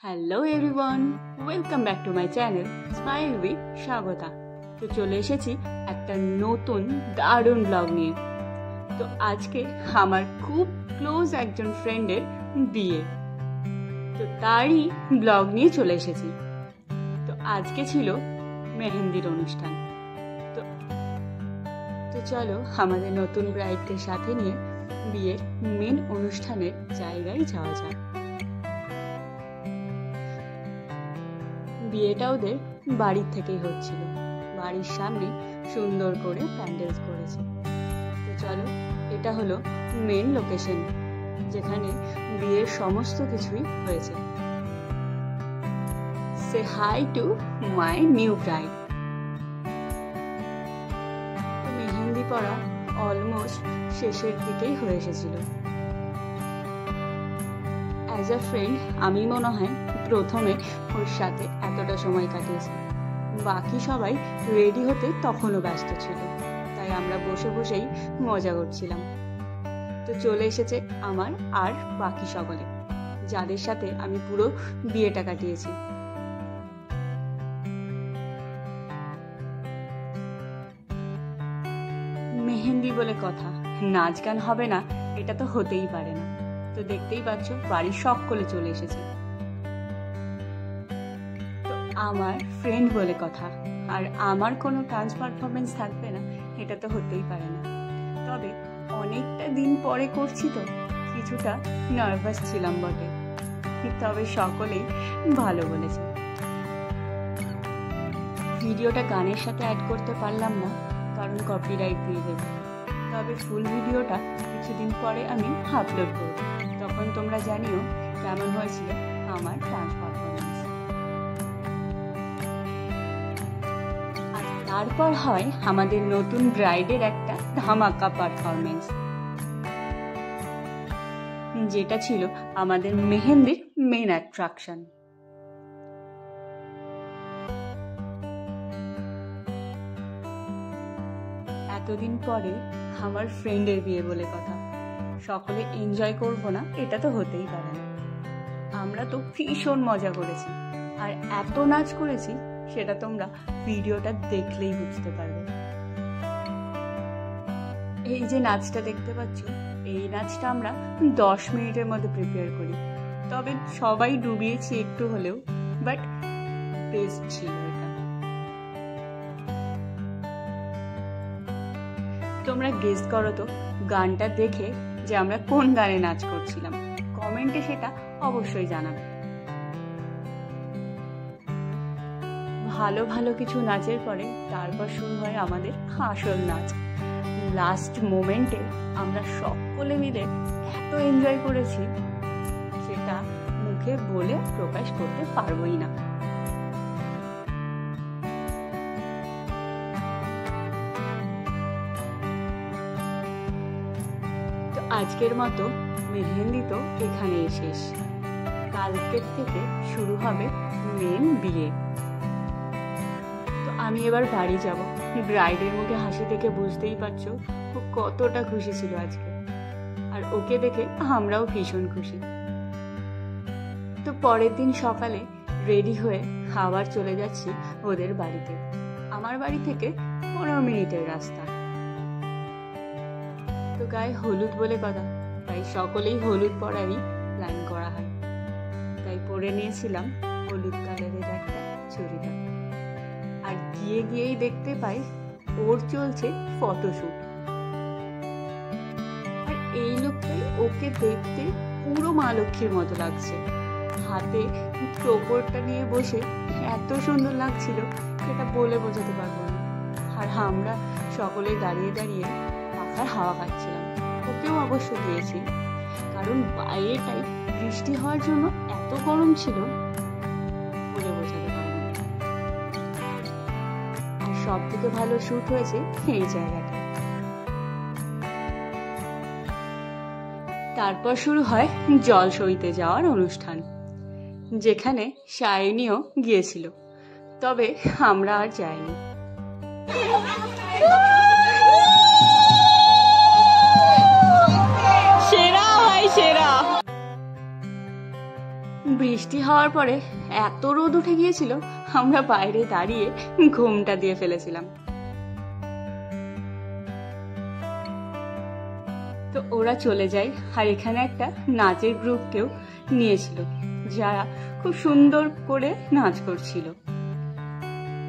Hello everyone, welcome back to my channel smile with Swagata. তো চলে এসেছি একটা নতুন দারুণ ব্লগ নিয়ে। তো আজকে আমার খুব ক্লোজ একজন ফ্রেন্ডের বিয়ে, তো তারই ব্লগ নিয়ে চলে এসেছি। তো আজকে ছিল মেহেন্দির অনুষ্ঠান। তো চলো আমাদের নতুন ব্রাইডকে সাথে নিয়ে বিয়ের মেন অনুষ্ঠানের জায়গায় যাওয়া যাক। বিয়েটা ওদের বাড়ির থেকেই হচ্ছিল, বাড়ির সামনে সুন্দর করে প্যান্ডেল করেছে। তো চলো, এটা হলো মেন লোকেশন যেখানে বিয়ের সমস্ত কিছুই হয়েছে। Say hi to my new bride. Mehendi পরা অলমোস্ট শেষের দিকেই হয়ে এসেছিল। অ্যাজ আ ফ্রেন্ড আমি মনে হয় প্রথমে ওর সাথে এতটা সময় কাটিয়েছি, বাকি সবাই রেডি হতে তখনও ব্যস্ত ছিল, তাই আমরা বসে বসেই মজা করছিলাম। তো চলে এসেছে আমার আর বাকি সকলে, যাদের সাথে আমি পুরো বিয়েটা কাটিয়েছি। মেহেন্দি বলে কথা, নাচ গান হবে না এটা তো হতেই পারে না। তো দেখতেই পাচ্ছ বাড়ির সকলে চলে এসেছে। তো আমার ফ্রেন্ড বলে কথা, আর আমার কোনো ডান্স পারফরমেন্স থাকবে না এটা তো হতেই পারে না। তবে অনেকটা দিন পরে করছি তো কিছুটা নার্ভাস ছিলাম বটে, তবে সকলেই ভালো বলেছে। ভিডিওটা গানের সাথে অ্যাড করতে পারলাম না কারণ কপিরাইট দিয়ে দেবে, তবে ফুল ভিডিওটা কিছুদিন পরে আমি আপলোড করব, তখন তোমরা জানিও কেমন হয়েছিল আমার ডান্স পারফরমেন্স। আর তারপর হয় আমাদের নতুন ব্রাইডের একটা ধামাকা পারফরমেন্স, যেটা ছিল আমাদের মেহেন্দির মেন অ্যাট্রাকশন। এতদিন পরে আমার ফ্রেন্ডের বিয়ে বলে কথা, সকলে এনজয় করবো না এটা তো হতেই পারে না। আমরা তো ভীষণ মজা করেছি আর এত নাচ করেছি সেটা তোমরা ভিডিওটা দেখলেই বুঝতে পারবে। এই যে নাচটা দেখতে পাচ্ছ, এই নাচটা আমরা 10 মিনিটের মধ্যে প্রিপেয়ার করি, তবে সবাই ডুবিয়েছি একটু হলেও, বাট বেস্ট ছিল এটা। তোমরা গেস করো তো গানটা দেখে যে আমরা কোন গানে নাচ করছিলাম, কমেন্টে সেটা অবশ্যই জানাবে। ভালো ভালো কিছু নাচের পরে তারপর শুরু হয় আমাদের আসল নাচ। লাস্ট মোমেন্টে আমরা সকলে মিলে এত এনজয় করেছি সেটা মুখে বলে প্রকাশ করতে পারবোই না। আজকের মতো মেহেন্দি তো এখানেই শেষ, কালকের থেকে শুরু হবে মেন বিয়ে। তো আমি এবার বাড়ি যাব। ব্রাইডের মুখে হাসি দেখে বুঝতেই পারছো ও কতটা খুশি ছিল আজকে, আর ওকে দেখে আমরাও ভীষণ খুশি। তো পরের দিন সকালে রেডি হয়ে আবার চলে যাচ্ছি ওদের বাড়িতে। আমার বাড়ি থেকে 15 মিনিটের রাস্তা। তো গায়ে হলুদ বলে কথা, তাই সকলেই হলুদ পরারই প্ল্যান করা হয়, তাই পরে নিয়েছিলাম হলুদ কালারের একটা চুড়িদার। আর গিয়েই দেখতে পাই ওর চলছে ফটোশুট, আর এই লোকটাই ওকে দেখতে পুরো মা লক্ষ্মীর মতো লাগছে। হাতে টোপরটা নিয়ে বসে এত সুন্দর লাগছিল সেটা বলে বোঝাতে পারবো না। আর আমরা সকলে দাঁড়িয়ে দাঁড়িয়ে পাখার হাওয়া খাচ্ছিলাম, ওকেও অবশ্য দিয়েছি, কারণ বাইরেটাই বৃষ্টি হওয়ার জন্য এত গরম ছিল বলে বোঝাতে পারবো না। আর সব থেকে ভালো শুট হয়েছে এই জায়গাটা। তারপর শুরু হয় জল সইতে যাওয়ার অনুষ্ঠান, যেখানে শাইনিও গিয়েছিল, তবে আমরা আর যাইনি। বৃষ্টি হওয়ার পরে এত রোদ উঠে গিয়েছিল, আমরা বাইরে দাঁড়িয়ে ঘুমটা দিয়ে ফেলেছিলাম। তো ওরা চলে যায়, আর এখানে একটা নাচের গ্রুপকেও নিয়েছিল যারা খুব সুন্দর করে নাচ করছিল।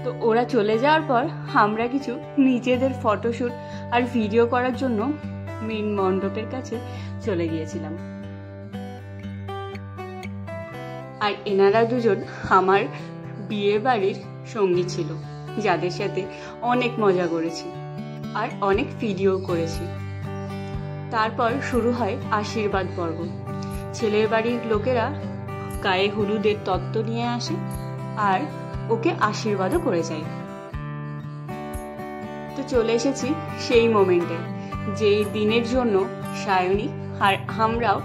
তো ওরা চলে যাওয়ার পর আমরা কিছু নিজেদের ফটোশুট আর ভিডিও করার জন্য মেন মণ্ডপের কাছে চলে গিয়েছিলাম। আর এনারা দুজন আমার বিয়ে বাড়ির সঙ্গী ছিল, যাদের সাথে অনেক মজা করেছি আর অনেক ভিডিও করেছি। তারপর শুরু হয় আশীর্বাদ পর্ব। ছেলের বাড়ির লোকেরা গায়ে হলুদের তত্ত্ব নিয়ে আসে আর ওকে আশীর্বাদও করে যায়। তো চলে এসেছি সেই মোমেন্টে, যেই দিনের জন্য সায়নী আর আমরাও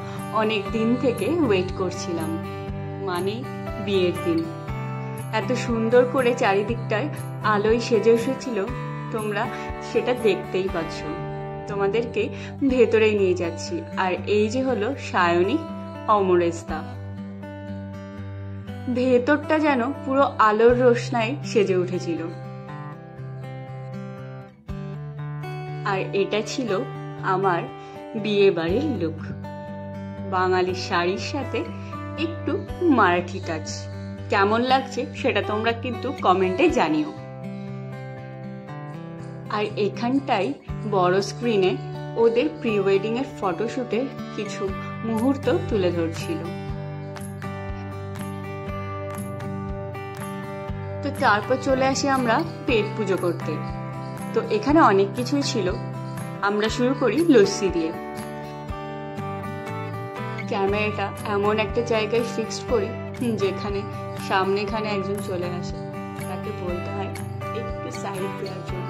অনেক দিন থেকে ওয়েট করছিলাম, মানে বিয়ের দিন। এত সুন্দর করে চারিদিকটায় আলোয় সেজে এসেছিল, তোমরা সেটা দেখতেই পাচ্ছ। তোমাদেরকে ভেতরে নিয়ে যাচ্ছি। আর এই যে হলো সায়নী, অমরেশদা। ভেতরটা যেন পুরো আলোর রোশনায় সেজে উঠেছিল। আর এটা ছিল আমার বিয়ে বাড়ির লুক, বাঙালি শাড়ির সাথে একটু মারাঠি টাচ। কেমন লাগছে সেটা তোমরা কিন্তু কমেন্টে জানিও। আর এখানটাই বড় স্ক্রিনে ওদের প্রি ওয়েডিং এর ফটোশুটের কিছু মুহূর্ত তুলে ধরছিল। তো তারপর চলে আসি আমরা পেট পুজো করতে। তো এখানে অনেক কিছুই ছিল, আমরা শুরু করি লস্যি দিয়ে। ক্যামেরাটা এমন একটা জায়গায় ফিক্সড করি যেখানে সামনেখানে একজন চলে আসে, তাকে বলতে হয় একটু সাইড দেওয়ার জন্য।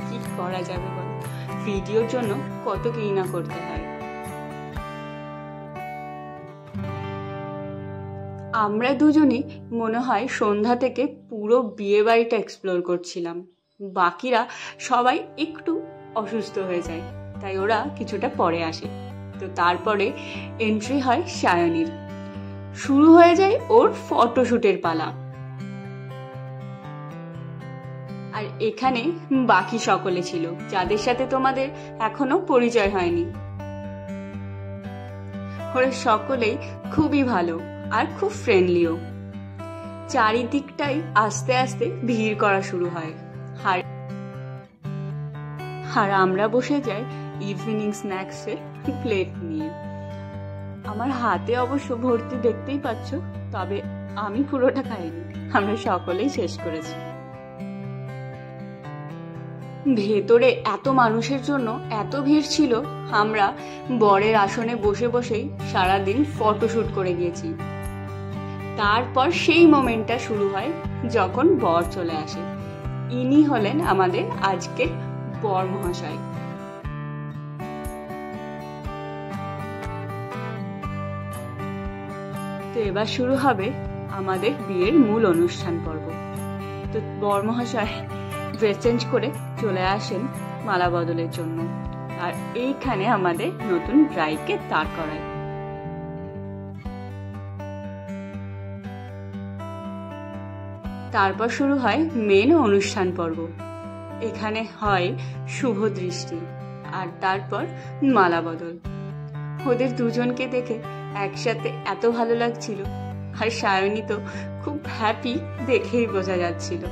কি করা যাবে বলো, ভিডিওর জন্য কত কি না করতে হয়। আমরা দুজনই মনে হয় সন্ধ্যা থেকে পুরো বিয়ে বাড়িটা এক্সপ্লোর করছিলাম। বাকিরা সবাই একটু অসুস্থ হয়ে যায়, তাই ওরা কিছুটা পরে আসে। তো তারপরে এন্ট্রি হয় সায়নীর, শুরু হয়ে যায় ওর ফটোশুটের পালা। আর এখানে বাকি সকলে ছিল, যাদের সাথে তোমাদের এখনো পরিচয় হয়নি। ওরা সকলেই খুবই ভালো আর খুব ফ্রেন্ডলিও। চারিদিকটাই আস্তে আস্তে ভিড় করা শুরু হয়। আর আমরা বসে যাই ইভিনিং স্ন্যাক্সের প্লেট নিয়ে। আমার হাতে অবশ্য ভর্তি, দেখতেই পাচ্ছ, তবে আমি পুরোটা খাইনি, আমরা সকলেই শেষ করেছি। ভেতরে এত মানুষের জন্য এত ভিড় ছিল, আমরা বরের আসনে বসে বসেই সারাদিন ফটোশুট করে গিয়েছি। তারপর সেই মোমেন্টটা শুরু হয় যখন বর চলে আসে। ইনি হলেন আমাদের আজকের বর মহাশয়। তো এবার শুরু হবে আমাদের বিয়ের মূল অনুষ্ঠান পর্ব। তো বর মহাশয় ড্রেস চেঞ্জ করে চলে আসেন মালা বদলের জন্য, আর এইখানে আমাদের নতুন ব্রাইডকে দাঁড় করায়। তারপর শুরু হয় মেন অনুষ্ঠান পর্ব। এখানে হয় শুভ দৃষ্টি, আর তারপর মালা বদল। ওদের দুজনকে দেখে একসাথে এত ভালো লাগছিল, আর সায়নী তো খুব হ্যাপি, দেখেই বোঝা যাচ্ছিল।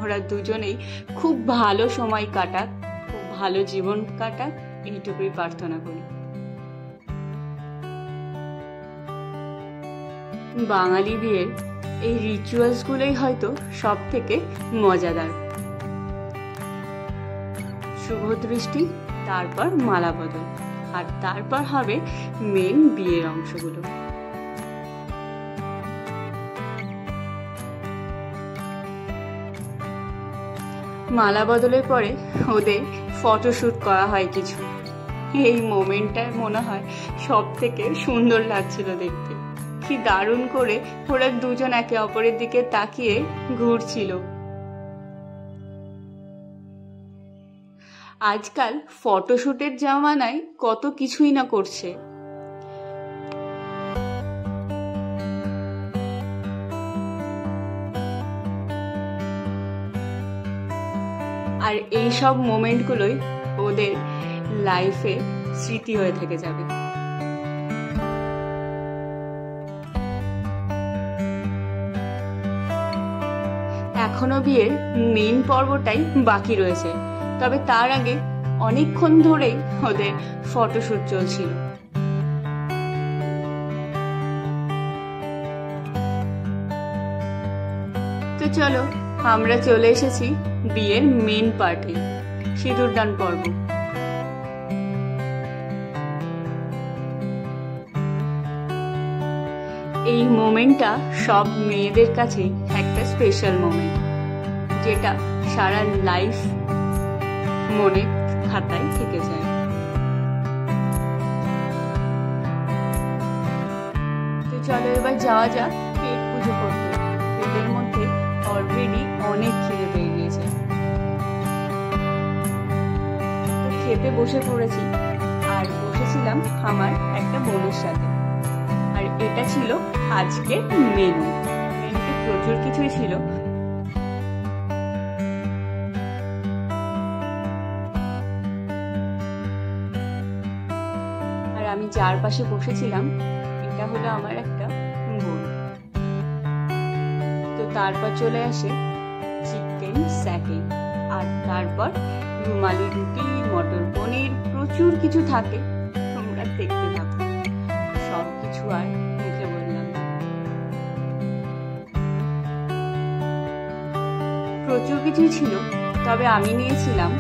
ওরা দুজনেই খুব ভালো সময় কাটাক, খুব ভালো জীবন কাটাক, এইটুকুই প্রার্থনা করি। বাঙালি বিয়ের এই রিচুয়ালস গুলোই হয়তো সব থেকে মজাদার। শুভ দৃষ্টি, তারপর মালা বদল, আর তারপর হবে মেন বিয়ের অংশগুলো। মালা বদলের পরে ওদের ফটোশুট করা হয় কিছু। এই মোমেন্টটা মনে হয় সব থেকে সুন্দর লাগছিল দেখতে। কি দারুণ করে ওরা দুজন একে অপরের দিকে তাকিয়ে ঘুরছিল। আজকাল ফটোশুটের জামানায় কত কিছুই না করছে। আর এই সব মোমেন্টগুলোই ওদের লাইফে স্মৃতি হয়ে থেকে যাবে। এখনো বিয়ের মেইন পর্বটাই বাকি রয়েছে, তবে তার আগে অনেকক্ষণ ধরেই ওদের ফটোশুট চলছিল। তো চলো, আমরা চলে এসেছি বিয়ের মেইন পার্টে, সিঁদুরদান পর্ব। এই মোমেন্টটা সব মেয়েদের কাছেই একটা স্পেশাল মোমেন্ট, যেটা সারা লাইফ মনে খাতায় থেকে যায়। তো চলো এবার যাওয়া যাক পেট পুজো করতে। পেটের মধ্যে অলরেডি অনেক খিদে পেয়ে গিয়েছে। তো খেতে বসে পড়েছি, আর বসেছিলাম আমার একটা বোনের সাথে। আর এটা ছিল আজকে মেনুতে প্রচুর কিছুই ছিল। আর আমি যার পাশে বসেছিলাম এটা হলো আমার একটা বোন। তো তারপর চলে আসে চিকেন স্যাটে, আর তারপর রুমালি রুটি, মটর পনির, প্রচুর কিছু থাকে। তোমরা দেখতে থাকো, সব কিছু আর মুখে বললাম। প্রচুর কিছুই ছিল, তবে আমি নিয়েছিলাম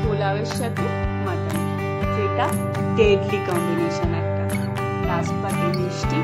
পোলাওয়ের সাথে মাটন, যেটা ডেডলি কম্বিনেশন একটা। লাস্ট পাতে মিষ্টি